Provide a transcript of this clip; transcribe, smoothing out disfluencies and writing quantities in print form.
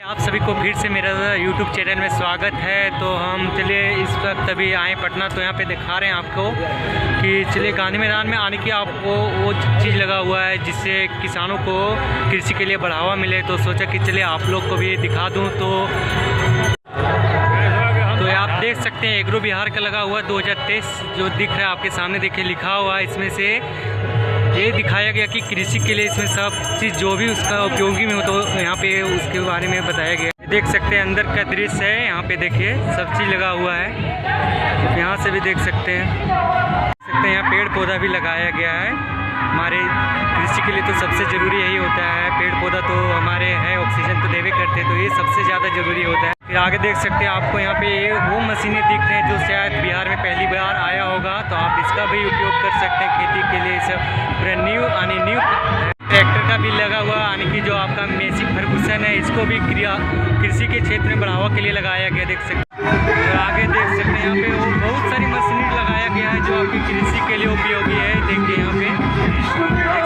आप सभी को फिर से मेरा YouTube चैनल में स्वागत है। तो हम चलिए इस वक्त अभी आए पटना, तो यहाँ पे दिखा रहे हैं आपको कि चलिए गांधी मैदान में आने की आपको वो चीज़ लगा हुआ है जिससे किसानों को कृषि के लिए बढ़ावा मिले। तो सोचा कि चलिए आप लोग को भी दिखा दूँ। तो आप देख सकते हैं एग्रो बिहार का लगा हुआ 2023 जो दिख रहा है आपके सामने, देखिए लिखा हुआ है। इसमें से ये दिखाया गया कि कृषि के लिए इसमें सब चीज़ जो भी उसका उपयोगी में हो तो यहाँ पे उसके बारे में बताया गया। देख सकते हैं अंदर का दृश्य है, यहाँ पे देखिए सब चीज़ लगा हुआ है। यहाँ से भी देख सकते हैं यहाँ पेड़ पौधा भी लगाया गया है। हमारे कृषि के लिए तो सबसे ज़रूरी यही होता है, पेड़ पौधा तो हमारे है, ऑक्सीजन तो देवे करते हैं, तो ये सबसे ज़्यादा ज़रूरी होता है। फिर आगे देख सकते हैं आपको यहाँ पे वो मशीनें दिख रही हैं जो शायद बिहार में पहली बार आया होगा, तो आप इसका भी उपयोग कर सकते हैं खेती के लिए। सब पूरा न्यू ट्रैक्टर का भी लगा हुआ, यानी कि जो आपका मेसी फर्गूसन है, इसको भी कृषि के क्षेत्र में बढ़ावा के लिए लगाया गया। देख सकते हैं आगे देख सकते हैं यहाँ पे वो बहुत सारी मशीनें लगाया गया है जो आपकी कृषि के लिए उपयोगी है। देखिए यहाँ पे